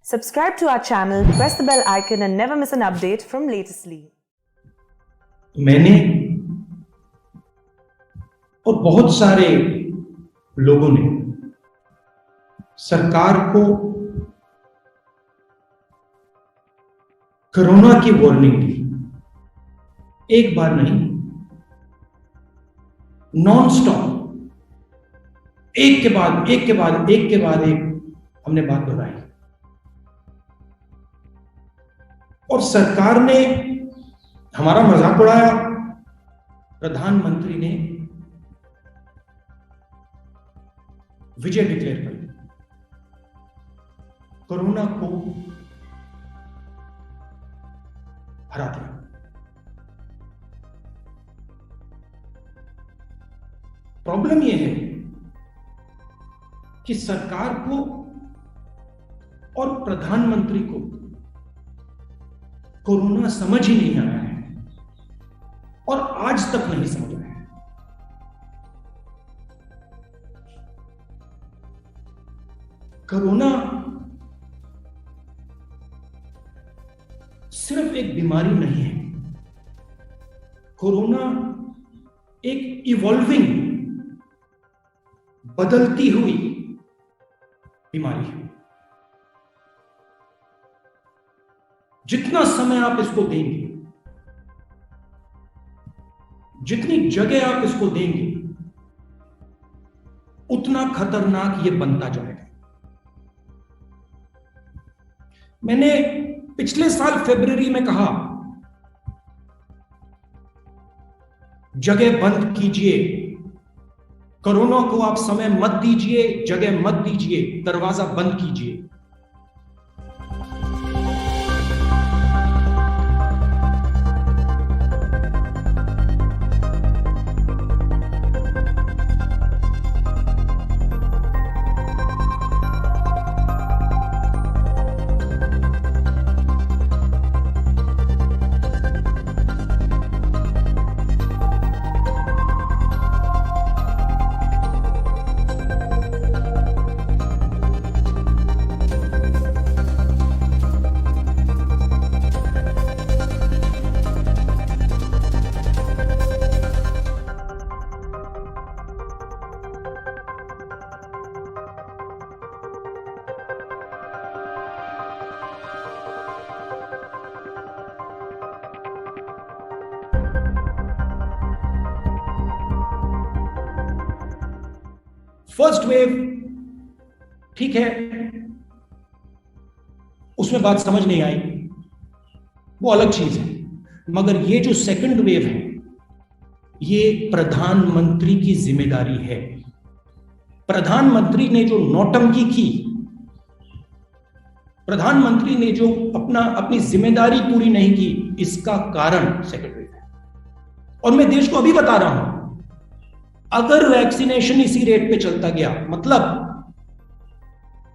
Subscribe to our channel, press the bell icon and never miss an update from Latestly. मैंने और बहुत सारे लोगों ने सरकार को कोरोना की वार्निंग दी, एक बार नहीं, नॉन स्टॉप, एक के बाद एक हमने बात दोहराई और सरकार ने हमारा मजाक उड़ाया। प्रधानमंत्री ने विजय डिक्लेयर कर दी, कोरोना को हरा दिया। प्रॉब्लम यह है कि सरकार को और प्रधानमंत्री को कोरोना समझ ही नहीं आया है और आज तक नहीं समझ आया है। कोरोना सिर्फ एक बीमारी नहीं है, कोरोना एक इवॉल्विंग, बदलती हुई बीमारी है। जितना समय आप इसको देंगे, जितनी जगह आप इसको देंगे, उतना खतरनाक ये बनता जाएगा। मैंने पिछले साल फरवरी में कहा, जगह बंद कीजिए, कोरोना को आप समय मत दीजिए, जगह मत दीजिए, दरवाजा बंद कीजिए। फर्स्ट वेव ठीक है, उसमें बात समझ नहीं आई, वो अलग चीज है। मगर ये जो सेकंड वेव है, ये प्रधानमंत्री की जिम्मेदारी है। प्रधानमंत्री ने जो नौटंकी की, प्रधानमंत्री ने जो अपनी जिम्मेदारी पूरी नहीं की, इसका कारण सेकंड वेव है। और मैं देश को अभी बता रहा हूं, अगर वैक्सीनेशन इसी रेट पे चलता गया, मतलब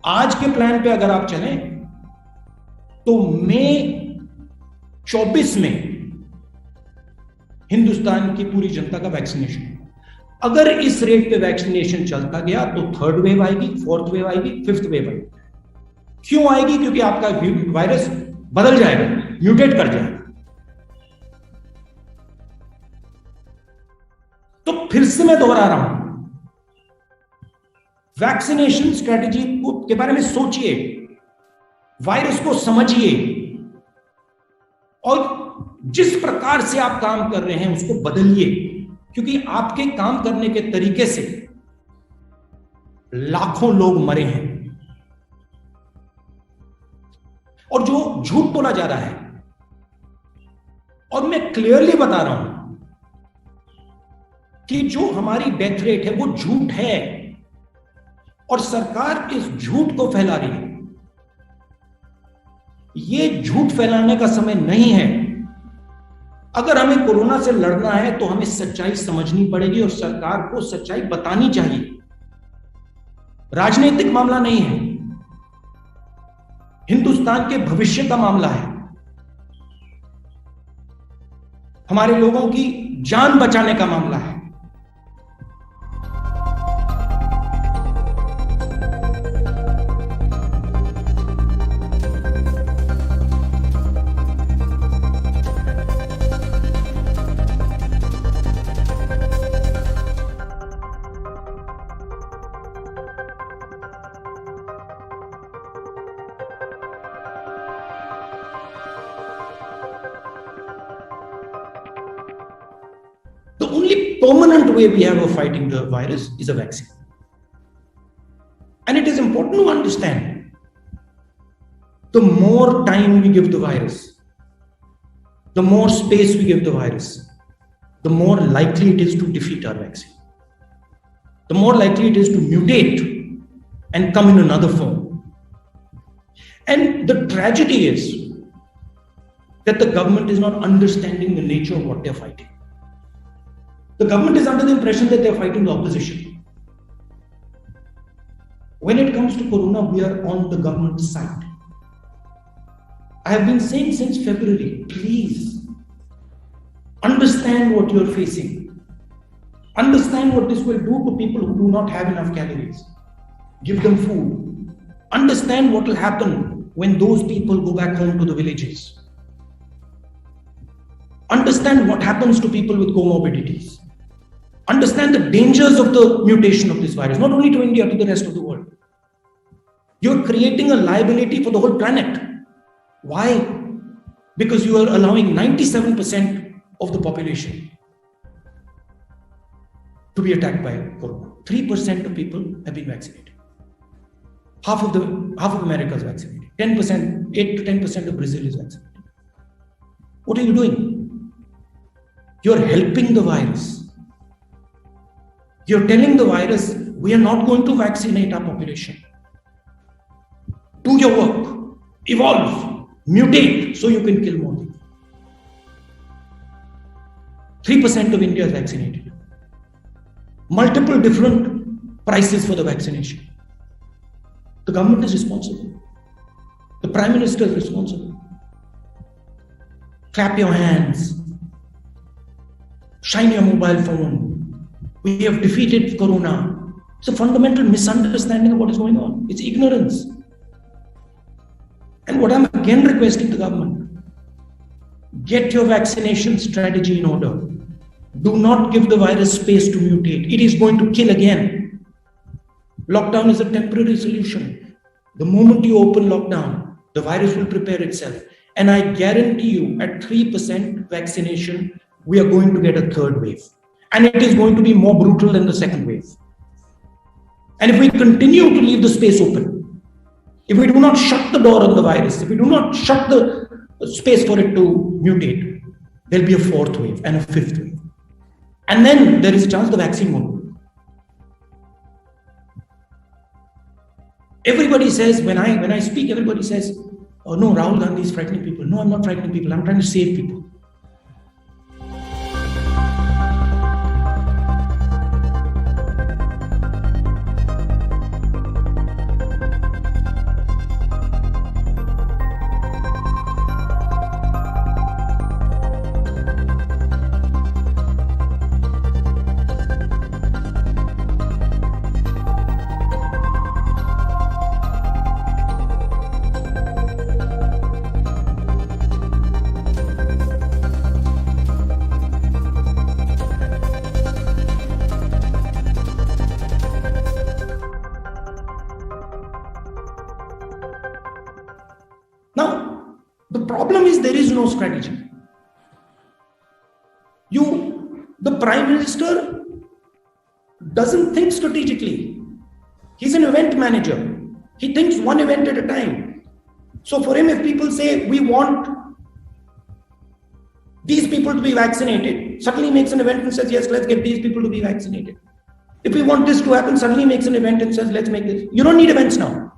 आज के प्लान पे अगर आप चलें तो मई 24 में हिंदुस्तान की पूरी जनता का वैक्सीनेशन, अगर इस रेट पे वैक्सीनेशन चलता गया तो थर्ड वेव आएगी, फोर्थ वेव आएगी, फिफ्थ वेव आएगी। क्यों आएगी? क्योंकि आपका वायरस बदल जाएगा, म्यूटेट कर जाएगा। तो फिर से मैं दोहरा रहा हूं, वैक्सीनेशन स्ट्रेटेजी के बारे में सोचिए, वायरस को समझिए और जिस प्रकार से आप काम कर रहे हैं उसको बदलिए, क्योंकि आपके काम करने के तरीके से लाखों लोग मरे हैं। और जो झूठ बोला जा रहा है, और मैं क्लियरली बता रहा हूं कि जो हमारी डेथ रेट है वो झूठ है और सरकार इस झूठ को फैला रही है। ये झूठ फैलाने का समय नहीं है। अगर हमें कोरोना से लड़ना है तो हमें सच्चाई समझनी पड़ेगी और सरकार को सच्चाई बतानी चाहिए। राजनीतिक मामला नहीं है, हिंदुस्तान के भविष्य का मामला है, हमारे लोगों की जान बचाने का मामला है। The only permanent way we have of fighting the virus is a vaccine. And it is important to understand, the more time we give the virus, the more space we give the virus, the more likely it is to defeat our vaccine. The more likely it is to mutate and come in another form. And the tragedy is that the government is not understanding the nature of what they're fighting. The government is under the impression that they're fighting the opposition. When it comes to corona, we are on the government's side. I have been saying since February, please understand what you're facing. Understand what this will do to people who do not have enough calories. Give them food. Understand what will happen when those people go back home to the villages. Understand what happens to people with comorbidities. Understand the dangers of the mutation of this virus, not only to India, to the rest of the world. You're creating a liability for the whole planet. Why? Because you are allowing 97% of the population to be attacked by corona. 3% of people have been vaccinated. Half of America is vaccinated. 10%, 8 to 10% of Brazil is vaccinated. What are you doing? You're helping the virus. You're telling the virus, we are not going to vaccinate our population. Do your work. Evolve. Mutate so you can kill more people. 3% of India is vaccinated. Multiple different prices for the vaccination. The government is responsible. The Prime Minister is responsible. Clap your hands. Shine your mobile phone. We have defeated corona. It's a fundamental misunderstanding of what is going on. It's ignorance. And what I'm again requesting the government, get your vaccination strategy in order. Do not give the virus space to mutate. It is going to kill again. Lockdown is a temporary solution. The moment you open lockdown, the virus will prepare itself. And I guarantee you, at 3% vaccination, we are going to get a third wave. And it is going to be more brutal than the second wave. And if we continue to leave the space open, if we do not shut the door on the virus, if we do not shut the space for it to mutate, there'll be a fourth wave and a fifth wave. And then there is a chance the vaccine won't work. Everybody says, when I speak, everybody says, oh no, Rahul Gandhi is frightening people. No, I'm not frightening people. I'm trying to save people. Now, the problem is there is no strategy. The Prime Minister doesn't think strategically. He's an event manager. He thinks one event at a time. So for him, if people say, we want these people to be vaccinated, suddenly makes an event and says, yes, let's get these people to be vaccinated. If we want this to happen, suddenly makes an event and says, let's make this. You don't need events now.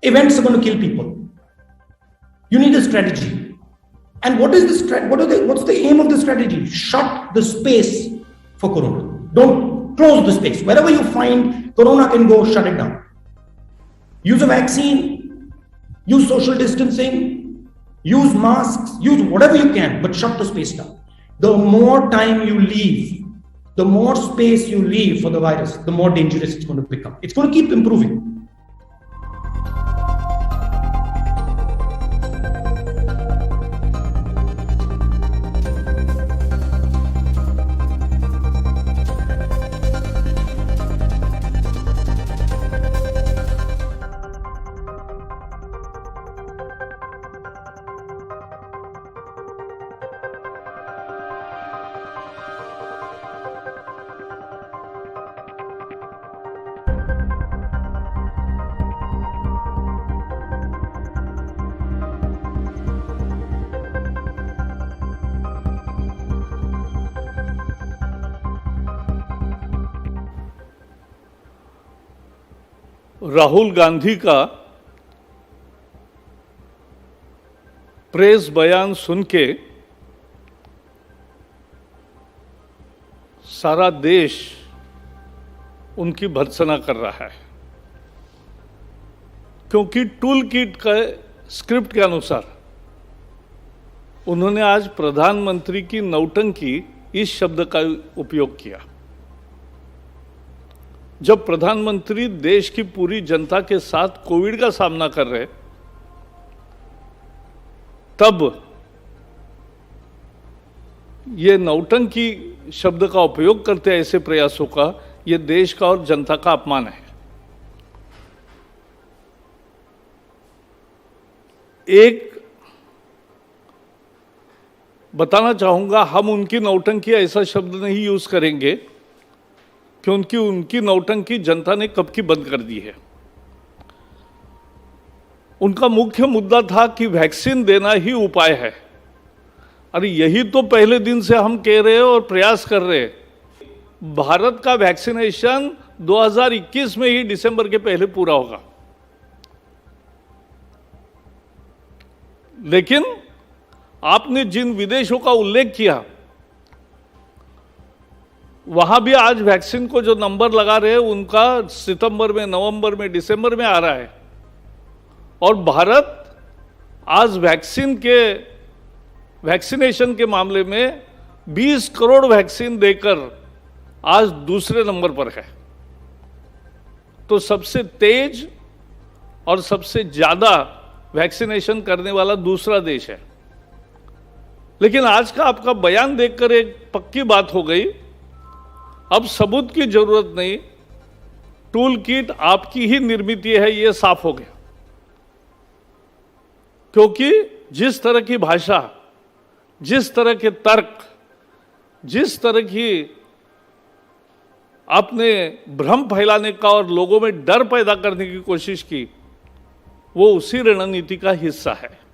Events are going to kill people. You need a strategy. And what's the aim of the strategy? Shut the space for corona. Don't close the space. Wherever you find corona can go, shut it down. Use a vaccine, use social distancing, use masks, use whatever you can, but shut the space down. The more time you leave, the more space you leave for the virus, the more dangerous it's going to become. It's going to keep improving. Rahul Gandhi का press बयान सुन के सारा देश उनकी भर्त्सना कर रहा है, क्योंकि टूल किट का स्क्रिप्ट के अनुसार उन्होंने आज प्रधानमंत्री की नौटंकी इस शब्द का उपयोग किया। जब प्रधानमंत्री देश की पूरी जनता के साथ कोविड का सामना कर रहे, तब ये नौटंकी शब्द का उपयोग करते हैं ऐसे प्रयासों का, ये देश का और जनता का अपमान है। एक बताना चाहूंगा, हम उनकी नौटंकी ऐसा शब्द नहीं यूज करेंगे क्योंकि उनकी नौटंकी जनता ने कब की बंद कर दी है। उनका मुख्य मुद्दा था कि वैक्सीन देना ही उपाय है। अरे यही तो पहले दिन से हम कह रहे हैं और प्रयास कर रहे हैं। भारत का वैक्सीनेशन 2021 में ही दिसंबर के पहले पूरा होगा, लेकिन आपने जिन विदेशों का उल्लेख किया, वहां भी आज वैक्सीन को जो नंबर लगा रहे हैं उनका सितंबर में, नवंबर में, दिसंबर में आ रहा है, और भारत आज वैक्सीनेशन के मामले में 20 करोड़ वैक्सीन देकर आज दूसरे नंबर पर है। तो सबसे तेज और सबसे ज्यादा वैक्सीनेशन करने वाला दूसरा देश है। लेकिन आज का आपका बयान देखकर एक पक्की बात हो गई, अब सबूत की जरूरत नहीं, टूल किट आपकी ही निर्मित है, यह साफ हो गया। क्योंकि जिस तरह की भाषा, जिस तरह के तर्क, जिस तरह की आपने भ्रम फैलाने का और लोगों में डर पैदा करने की कोशिश की, वो उसी रणनीति का हिस्सा है।